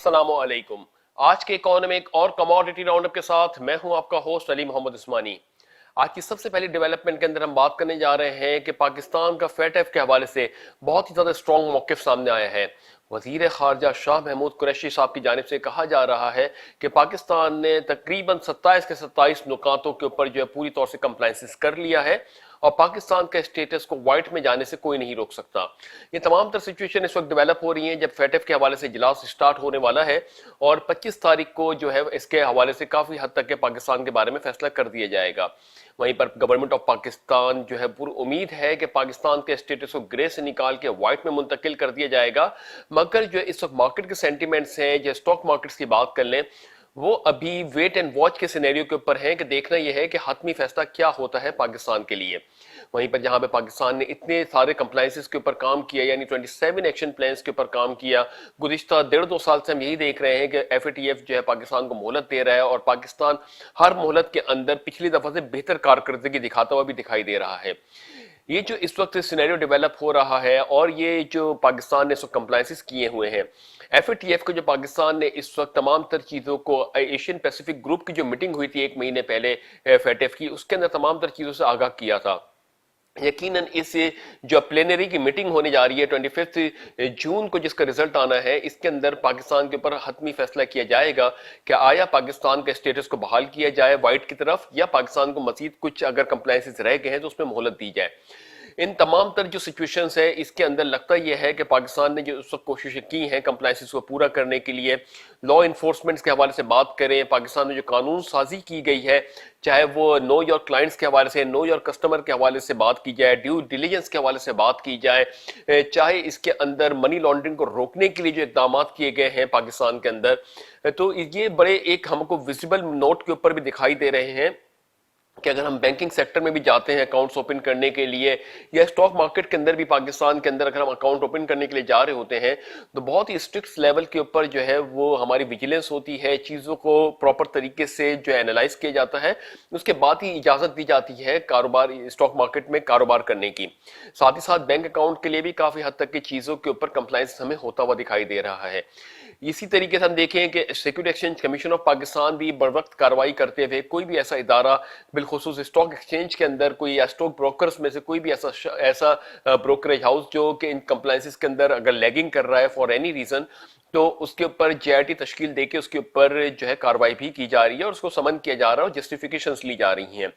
अस्सलाम वालेकुम। आज के इकोनॉमिक और कमोडिटी राउंडअप के साथ मैं हूं आपका होस्ट अली मोहम्मद उस्मानी। आज की सबसे पहली डेवलपमेंट के अंदर हम बात करने जा रहे हैं कि पाकिस्तान का फेटएफ के हवाले से बहुत ही ज्यादा स्ट्रॉन्ग मौकिफ सामने आया है। वजीर खारजा शाह महमूद कुरैशी साहब की जानिब से कहा जा रहा है कि पाकिस्तान ने तकरीबन 27 के 27 नुकातों के ऊपर जो है पूरी तौर से कंप्लायंसेस कर लिया है और पाकिस्तान के स्टेटस को व्हाइट में जाने से कोई नहीं रोक सकता। ये तमाम तर सिचुएशन इस वक्त डेवलप हो रही है जब फेटएफ के हवाले से इजलास स्टार्ट होने वाला है और 25 तारीख को जो है इसके हवाले से काफी हद तक के पाकिस्तान के बारे में फैसला कर दिया जाएगा। वहीं पर गवर्नमेंट ऑफ पाकिस्तान जो है पूरी उम्मीद है कि पाकिस्तान के स्टेटस को ग्रे से निकाल के व्हाइट में मुंतकिल कर दिया जाएगा। मगर जो इस वक्त मार्केट के सेंटिमेंट्स हैं, जो स्टॉक मार्केट्स की बात कर लें, वो अभी वेट एंड वॉच के सिनेरियो के ऊपर है कि देखना यह है कि हतमी फैसला क्या होता है पाकिस्तान के लिए। वहीं पर जहां पे पाकिस्तान ने इतने सारे कंप्लायंसेस के ऊपर काम किया, यानी 27 एक्शन प्लान्स के ऊपर काम किया, गुज़िश्ता 1.5-2 साल से हम यही देख रहे हैं कि एफएटीएफ जो है पाकिस्तान को मोहलत दे रहा है और पाकिस्तान हर मोहलत के अंदर पिछली दफा से बेहतर कारकर्दगी दिखाता हुआ भी दिखाई दे रहा है। ये जो इस वक्त सिनेरियो डेवलप हो रहा है और ये जो पाकिस्तान ने सब कंप्लायंसेस किए हुए हैं, एफएटीएफ को जो पाकिस्तान ने इस वक्त तमाम तर चीज़ों को एशियन पैसिफिक ग्रुप की जो मीटिंग हुई थी 1 महीने पहले एफएटीएफ की, उसके अंदर तमाम तर चीज़ों से आगाह किया था। यकीनन इस जो प्लेनरी की मीटिंग होने जा रही है 25 जून को, जिसका रिजल्ट आना है, इसके अंदर पाकिस्तान के ऊपर हतमी फैसला किया जाएगा कि आया पाकिस्तान के स्टेटस को बहाल किया जाए व्हाइट की तरफ या पाकिस्तान को मजीद कुछ अगर कंप्लायंसेस रह गए हैं तो उसमें मोहलत दी जाए। इन तमाम तर जो सिचुएशंस है इसके अंदर लगता यह है कि पाकिस्तान ने जो उस वक्त कोशिशें की हैं कंप्लायंसेस को पूरा करने के लिए, लॉ इन्फोर्समेंट के हवाले से बात करें, पाकिस्तान में जो कानून साजी की गई है, चाहे वो नो योर क्लाइंट्स के हवाले से, नो योर कस्टमर के हवाले से बात की जाए, ड्यू डिलीजेंस के हवाले से बात की जाए, चाहे इसके अंदर मनी लॉन्ड्रिंग को रोकने के लिए जो इकदाम किए गए हैं पाकिस्तान के अंदर, तो ये बड़े एक हमको विजिबल नोट के ऊपर भी दिखाई दे रहे हैं कि अगर हम बैंकिंग सेक्टर में भी जाते हैं अकाउंट्स ओपन करने के लिए, या स्टॉक मार्केट के अंदर भी पाकिस्तान के अंदर अगर हम अकाउंट ओपन करने के लिए जा रहे होते हैं, तो बहुत ही स्ट्रिक्ट लेवल के ऊपर जो है वो हमारी विजिलेंस होती है, चीज़ों को प्रॉपर तरीके से जो एनालाइज किया जाता है, उसके बाद ही इजाज़त दी जाती है कारोबार स्टॉक मार्केट में कारोबार करने की। साथ ही साथ बैंक अकाउंट के लिए भी काफ़ी हद तक की चीज़ों के ऊपर कंप्लायंस हमें होता हुआ दिखाई दे रहा है। इसी तरीके से हम देखें कि security exchange commission of Pakistan भी बर वक्त कार्रवाई करते हुए कोई भी ऐसा इदारा, बिलखुसूस स्टॉक एक्सचेंज के अंदर कोई या स्टॉक ब्रोकर्स में से कोई भी ऐसा ब्रोकरेज हाउस जो कि इन कंप्लायंसेस के अंदर अगर लैगिंग कर रहा है फॉर एनी रीजन, तो उसके ऊपर जेआरटी तश्कील देके उसके ऊपर जो है कार्रवाई भी की जा रही है और उसको समन किया जा रहा है और जस्टिफिकेशंस ली जा रही हैं।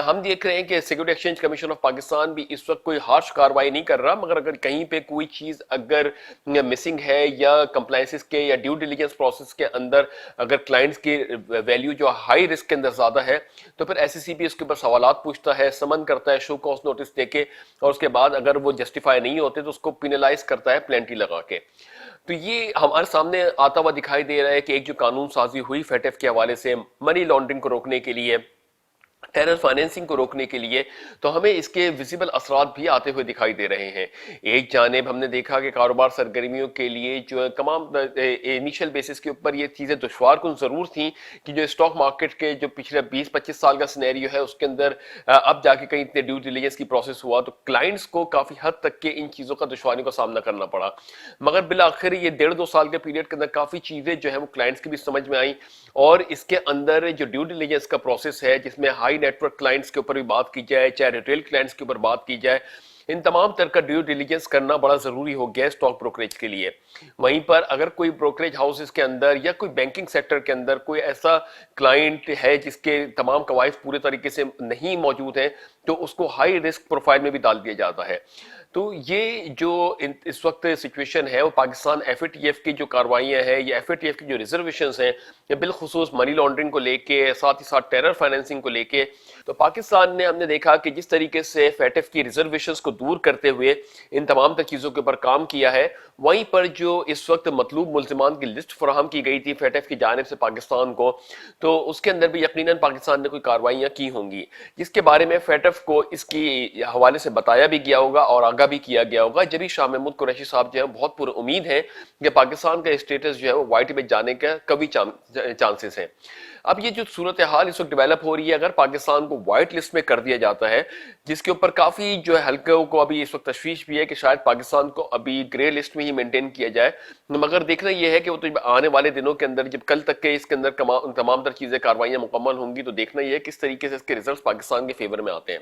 हम देख रहे हैं कि security exchange commission of Pakistan भी इस वक्त कोई हार्श कार्रवाई नहीं कर रहा, मगर अगर कहीं पे कोई चीज अगर मिसिंग है या कंप्लायंसेस के या ड्यू डिलीजेंस प्रोसेस के अंदर अगर क्लाइंट्स की वैल्यू जो हाई रिस्क के अंदर ज्यादा है, तो फिर एससीसीपी उसके ऊपर सवालात पूछता है, समन करता है शो कॉज नोटिस देके, और उसके बाद अगर वो जस्टिफाई नहीं होते तो उसको पिनलाइज करता है प्लेंटी लगा के। तो ये हमारे सामने आता हुआ दिखाई दे रहा है कि एक जो कानून साजी हुई फेटएफ के हवाले से मनी लॉन्ड्रिंग को रोकने के लिए, टेरर फाइनेंसिंग को रोकने के लिए, तो हमें इसके विजिबल असरात भी आते हुए दिखाई दे रहे हैं। एक जानिब हमने देखा कि कारोबार सरगर्मियों के लिए जो तमाम इनिशियल बेसिस के ऊपर ये चीज़ें दुश्वार कुन ज़रूर थी कि जो स्टॉक मार्केट के जो पिछले 20-25 साल का सिनेरियो है उसके अंदर अब जाके कहीं इतने ड्यू डिलीजेंस की प्रोसेस हुआ तो क्लाइंट्स को काफ़ी हद तक के इन चीज़ों का दुश्वारियों का सामना करना पड़ा। मगर बिल आखिर ये 1.5-2 साल के पीरियड के अंदर काफ़ी चीज़ें जो है वो क्लाइंट्स की भी समझ में आई, और इसके अंदर जो ड्यू डिलीजेंस का प्रोसेस है जिसमें हाई नेटवर्क क्लाइंट्स के ऊपर भी बात की जाए, चाहे रिटेल क्लाइंट्स के ऊपर बात की जाए, इन तमाम तरह का ड्यू डिलीजेंस करना बड़ा जरूरी हो गया स्टॉक ब्रोकरेज के लिए। वहीं पर अगर कोई ब्रोकरेज हाउसेस के अंदर या कोई बैंकिंग सेक्टर के अंदर कोई ऐसा क्लाइंट है जिसके तमाम कवायद पूरे तरीके से नहीं मौजूद है, तो उसको हाई रिस्क प्रोफाइल में भी डाल दिया जाता है। तो ये जो इस वक्त सिचुएशन है वो पाकिस्तान एफएटीएफ की जो कार्रवाइयां हैं या एफएटीएफ की जो रिजर्वेशंस हैं या बिलखुसूस मनी लॉन्ड्रिंग को लेके, साथ ही साथ टेरर फाइनेंसिंग को लेके, तो पाकिस्तान ने हमने देखा कि जिस तरीके से फेटएफ की रिजर्वेशंस को दूर करते हुए इन तमाम तक चीज़ों के ऊपर काम किया है, वहीं पर जो इस वक्त मतलूब मुल्ज़िमान की लिस्ट फराहम की गई थी फेटएफ की जानिब से पाकिस्तान को, तो उसके अंदर भी यकीनन पाकिस्तान ने कोई कार्रवाइयाँ की होंगी जिसके बारे में फेटएफ को इसकी हवाले से बताया भी गया होगा और आगाह भी किया गया होगा। जब शाह महमूद कुरैशी साहब जो है बहुत पूरी उम्मीद है कि पाकिस्तान का स्टेटस जो है वो व्हाइट में जाने का कभी चांसेस हैं। अब ये जो सूरत हाल इस वक्त डेवलप हो रही है, अगर पाकिस्तान को व्हाइट लिस्ट में कर दिया जाता है جس کے اوپر کافی جو ہے حلقوں کو ابھی اس وقت تشویش بھی ہے کہ شاید پاکستان کو ابھی گرے لسٹ میں ہی مینٹین کیا جائے، مگر دیکھنا یہ ہے کہ وہ تو آنے والے دنوں کے اندر، جب کل تک کے اس کے اندر تمام تر چیزیں کاروائیاں مکمل ہوں گی، تو دیکھنا یہ ہے کس طریقے سے اس کے ریزلٹس پاکستان کے فیور میں آتے ہیں۔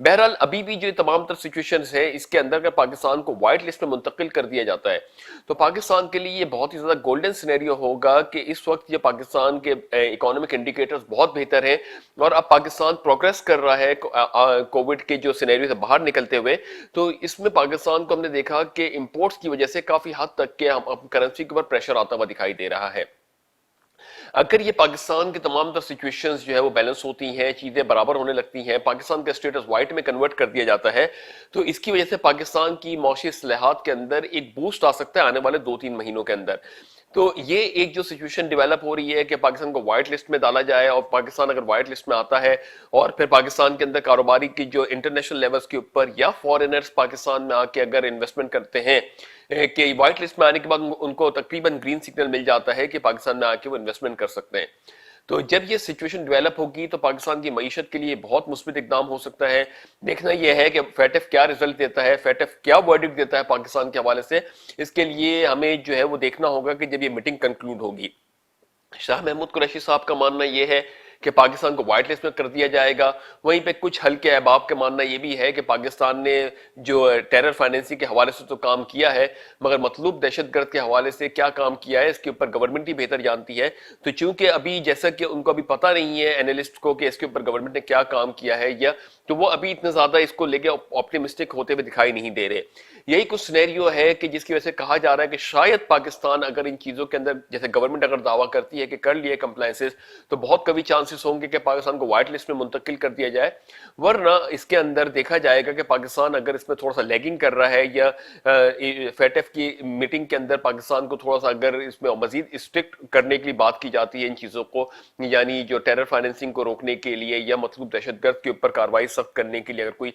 بہرحال ابھی بھی جو تمام تر سچویشنز ہیں، اس کے اندر اگر پاکستان کو وائٹ لسٹ میں منتقل کر دیا جاتا ہے تو پاکستان کے لیے یہ بہت ہی زیادہ گولڈن سینیریو ہوگا کہ اس وقت یہ پاکستان کے اکانومک انڈیکیٹرز بہت بہتر ہیں، اور اب پاکستان پروگریس کر رہا ہے کووڈ کے جو سینیریو سے باہر نکلتے ہوئے، تو اس میں پاکستان کو ہم نے دیکھا کہ امپورٹس کی وجہ سے کافی حد تک کہ ہم کرنسی کے اوپر پریشر آتا ہوا دکھائی دے رہا ہے۔ اگر یہ پاکستان کے تمام تر سچویشنز جو ہے وہ بیلنس ہوتی ہیں، چیزیں برابر ہونے لگتی ہیں، پاکستان کا اسٹیٹس وائٹ میں کنورٹ کر دیا جاتا ہے، تو اس کی وجہ سے پاکستان کی معاشی اصلاحات کے اندر ایک بوسٹ آ سکتا ہے آنے والے 2-3 مہینوں کے اندر۔ تو یہ ایک جو سچویشن ڈیولپ ہو رہی ہے کہ پاکستان کو وائٹ لسٹ میں ڈالا جائے، اور پاکستان اگر وائٹ لسٹ میں آتا ہے اور پھر پاکستان کے اندر کاروباری کی جو انٹرنیشنل لیولز کے اوپر یا فورینرز پاکستان میں آ کے اگر انویسٹمنٹ کرتے ہیں، کہ وائٹ لسٹ میں آنے کے بعد ان کو تقریباً گرین سگنل مل جاتا ہے کہ پاکستان میں آ کے وہ انویسٹمنٹ کر سکتے ہیں، تو جب یہ سچویشن ڈیولپ ہوگی تو پاکستان کی معیشت کے لیے بہت مثبت اقدام ہو سکتا ہے۔ دیکھنا یہ ہے کہ فیٹف کیا رزلٹ دیتا ہے، فیٹف کیا ورڈکٹ دیتا ہے پاکستان کے حوالے سے، اس کے لیے ہمیں جو ہے وہ دیکھنا ہوگا کہ جب یہ میٹنگ کنکلوڈ ہوگی۔ شاہ محمود قریشی صاحب کا ماننا یہ ہے کہ پاکستان کو وائٹ لسٹ میں کر دیا جائے گا، وہیں پہ کچھ ہلکے احباب کا ماننا یہ بھی ہے کہ پاکستان نے جو ٹیرر فائنینسنگ کے حوالے سے تو کام کیا ہے، مگر مطلوب دہشت گرد کے حوالے سے کیا کام کیا ہے اس کے اوپر گورنمنٹ ہی بہتر جانتی ہے۔ تو چونکہ ابھی جیسا کہ ان کو ابھی پتہ نہیں ہے اینالسٹ کو کہ اس کے اوپر گورنمنٹ نے کیا کام کیا ہے، یا تو وہ ابھی اتنے زیادہ اس کو لے کے آپٹیمسٹک ہوتے ہوئے دکھائی نہیں دے رہے۔ یہی کچھ سینیریو ہے کہ جس کی وجہ سے کہا جا رہا ہے کہ شاید پاکستان اگر ان چیزوں کے اندر، جیسے گورنمنٹ اگر دعویٰ کرتی ہے کہ کر لیے کمپلائنسز، تو بہت کبھی چانسز ہوں گے کہ پاکستان کو وائٹ لسٹ میں منتقل کر دیا جائے، ورنہ اس کے اندر دیکھا جائے گا کہ پاکستان اگر اس میں تھوڑا سا لیگنگ کر رہا ہے، یا فیٹف کی میٹنگ کے اندر پاکستان کو تھوڑا سا اگر اس میں مزید اسٹرکٹ کرنے کے لیے بات کی جاتی ہے ان چیزوں کو، یعنی جو ٹیرر فائنینسنگ کو روکنے کے لیے یا مطلوب دہشت گرد کے اوپر کارروائی سخت کرنے کے لیے اگر کوئی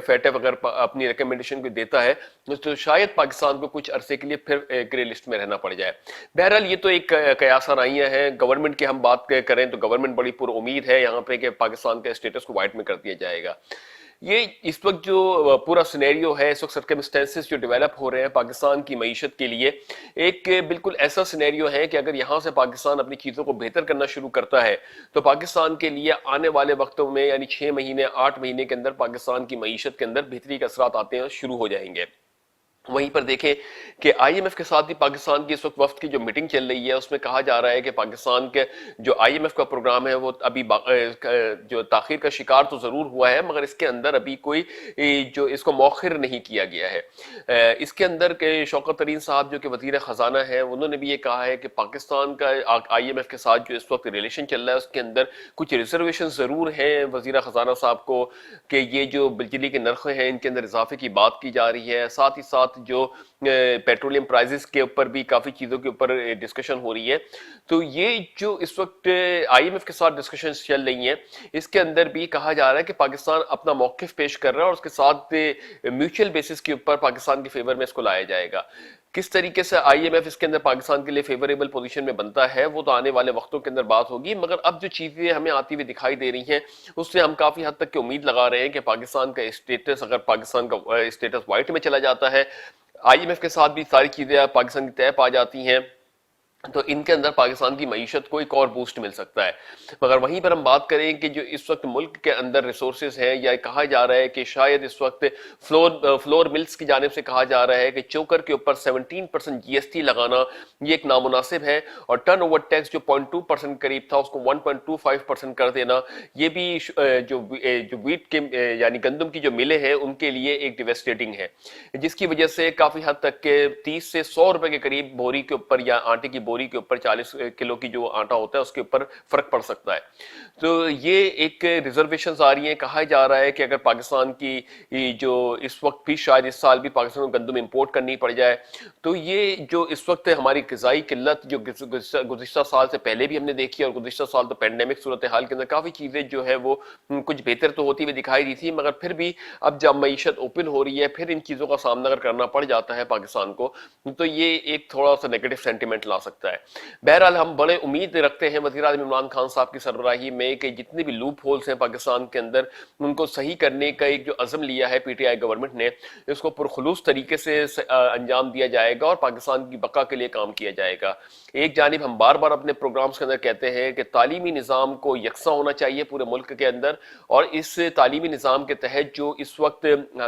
فیٹف اگر اپنی ریکمنڈیشن کو دیتا ہے، تو شاید پاکستان کو کچھ عرصے کے لیے پھر گرے لسٹ میں رہنا پڑ جائے۔ بہرحال یہ تو ایک قیاس آرائیاں ہیں۔ گورنمنٹ کی ہم بات کریں تو گورنمنٹ بڑی پر امید ہے یہاں پہ کہ پاکستان کے اسٹیٹس کو وائٹ میں کر دیا جائے گا۔ یہ اس وقت جو پورا سینیریو ہے، اس وقت سرکمسٹینسز جو ڈیولپ ہو رہے ہیں پاکستان کی معیشت کے لیے، ایک بالکل ایسا سینیریو ہے کہ اگر یہاں سے پاکستان اپنی چیزوں کو بہتر کرنا شروع کرتا ہے تو پاکستان کے لیے آنے والے وقتوں میں، یعنی 6 مہینے 8 مہینے کے اندر پاکستان کی معیشت کے اندر بہتری کے اثرات آتے ہیں شروع ہو جائیں گے۔ وہیں پر دیکھیں کہ آئی ایم ایف کے ساتھ بھی پاکستان کی اس وقت وفد کی جو میٹنگ چل رہی ہے اس میں کہا جا رہا ہے کہ پاکستان کے جو آئی ایم ایف کا پروگرام ہے وہ ابھی جو تاخیر کا شکار تو ضرور ہوا ہے، مگر اس کے اندر ابھی کوئی جو اس کو مؤخر نہیں کیا گیا ہے۔ اس کے اندر شوکت ترین صاحب جو کہ وزیر خزانہ ہیں، انہوں نے بھی یہ کہا ہے کہ پاکستان کا آئی ایم ایف کے ساتھ جو اس وقت ریلیشن چل رہا ہے اس کے اندر کچھ ریزرویشن ضرور ہیں وزیر خزانہ صاحب کو، کہ یہ جو بجلی کے نرخ ہیں ان کے اندر اضافے کی بات کی جا رہی ہے، ساتھ ہی ساتھ جو پیٹرولیم پرائزز کے اوپر بھی کافی چیزوں کے اوپر ڈسکشن ہو رہی ہے۔ تو یہ جو اس وقت آئی ایم ایف کے ساتھ ڈسکشنز چل رہی ہیں، اس کے اندر بھی کہا جا رہا ہے کہ پاکستان اپنا موقف پیش کر رہا ہے اور اس کے ساتھ میوچل بیسس کے اوپر پاکستان کے فیور میں اس کو لایا جائے گا۔ کس طریقے سے آئی ایم ایف اس کے اندر پاکستان کے لیے فیوریبل پوزیشن میں بنتا ہے وہ تو آنے والے وقتوں کے اندر بات ہوگی، مگر اب جو چیزیں ہمیں آتی ہوئی دکھائی دے رہی ہیں اس سے ہم کافی حد تک کی امید لگا رہے ہیں کہ پاکستان کا اسٹیٹس، اگر پاکستان کا اسٹیٹس وائٹ میں چلا جاتا ہے، آئی ایم ایف کے ساتھ بھی ساری چیزیں پاکستان کی طے پا جاتی ہیں، تو ان کے اندر پاکستان کی معیشت کو ایک اور بوسٹ مل سکتا ہے۔ مگر وہیں پر ہم بات کریں کہ جو اس وقت ملک کے اندر ریسورسز ہیں، یا کہا جا رہا ہے کہ شاید اس وقت فلور ملز کی جانب سے کہا جا رہا ہے کہ چوکر کے اوپر 17% جی ایس ٹی لگانا یہ ایک نامناسب ہے، اور ٹرن اوور ٹیکس جو 0.2% قریب تھا اس کو 1.25% کر دینا، یہ بھی جو ویٹ کے یعنی گندم کی جو ملیں ہیں ان کے لیے ایک ڈیویسٹیٹنگ ہے، جس کی وجہ سے کافی حد تک کہ 30 سے 100 روپے کے قریب بوری کے اوپر یا آٹے کی بوری کے اوپر 40 کلو کی جو آٹا ہوتا ہے اس کے اوپر فرق پڑ سکتا ہے۔ تو یہ ایک ریزرویشنز آ رہی ہیں، کہا جا رہا ہے کہ اگر پاکستان کی جو اس وقت بھی شاید اس سال بھی پاکستان کو گندم امپورٹ کرنی پڑ جائے، تو یہ جو اس وقت ہماری غذائی قلت جو گزشتہ سال سے پہلے بھی ہم نے دیکھی، اور گزشتہ سال تو پینڈیمک صورتحال کے اندر کافی چیزیں جو ہے وہ کچھ بہتر تو ہوتی ہوئی دکھائی دی تھی، مگر پھر بھی اب جب معیشت اوپن ہو رہی ہے پھر ان چیزوں کا سامنا اگر کرنا پڑ جاتا ہے پاکستان کو، تو یہ ایک تھوڑا سا نیگیٹو سینٹیمنٹ لا سکتا ہے۔ सकता है। बहरहाल हम बड़े उम्मीद रखते हैं वज़ीर आज़म इमरान खान साहब की सरबराही में कि जितने भी लूप होल्स हैं पाकिस्तान के अंदर उनको सही करने का एक जो अज़म लिया है पीटीआई गवर्नमेंट ने, इसको पुरखुलूस तरीके से अंजाम दिया जाएगा और पाकिस्तान की बका के लिए काम किया जाएगा। एक जानिब हम बार बार अपने प्रोग्राम्स के अंदर कहते हैं कि तालीमी निज़ाम को यकसा होना चाहिए पूरे मुल्क के अंदर, और इस तालीमी निज़ाम के तहत जो इस वक्त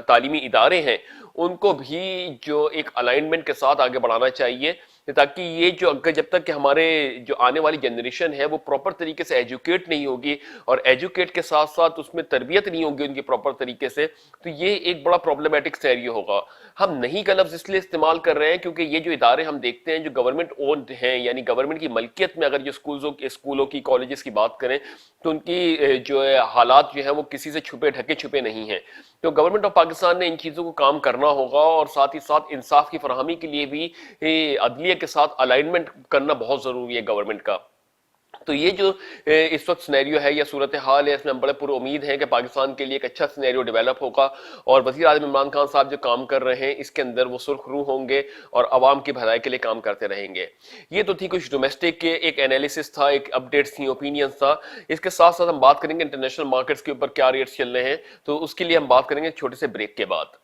तालीमी इदारे हैं उनको भी जो एक अलाइनमेंट के साथ आगे बढ़ाना चाहिए, ताकि ये जो जब तक कि हमारे जो आने वाली जनरेशन है वो प्रॉपर तरीके से एजुकेट नहीं होगी और एजुकेट के साथ साथ उसमें तरबियत नहीं होगी उनकी प्रॉपर तरीके से, तो ये एक बड़ा प्रॉब्लमेटिक सिनेरियो होगा। हम नहीं का लफ्ज़ इसलिए इस्तेमाल कर रहे हैं क्योंकि ये जो इदारे हम देखते हैं जो गवर्नमेंट ओन्ड हैं, यानी गवर्नमेंट की मलकियत में अगर जो स्कूलों की कॉलेजेस की बात करें तो उनकी जो है हालात जो है वो किसी से छुपे ढके छुपे नहीं हैं। तो गवर्नमेंट ऑफ पाकिस्तान ने इन चीज़ों को काम करना होगा और साथ ही साथ इंसाफ की फराहमी के लिए भी अदलिया के साथ अलाइनमेंट करना बहुत ज़रूरी है गवर्नमेंट का। तो ये जो इस वक्त सिनेरियो है या सूरत हाल है, इसमें हम बड़े पूरी उम्मीद है कि पाकिस्तान के लिए एक अच्छा सिनेरियो डेवलप होगा और वज़ीर आज़म इमरान खान साहब जो काम कर रहे हैं इसके अंदर वो सुरखरू होंगे और आवाम की भलाई के लिए काम करते रहेंगे। ये तो थी कुछ डोमेस्टिक के एक एनालिसिस था, एक अपडेट्स थी, ओपिनियंस था। इसके साथ साथ हम बात करेंगे इंटरनेशनल मार्केट्स के ऊपर क्या रेट्स चल रहे हैं, तो उसके लिए हम बात करेंगे छोटे से ब्रेक के बाद।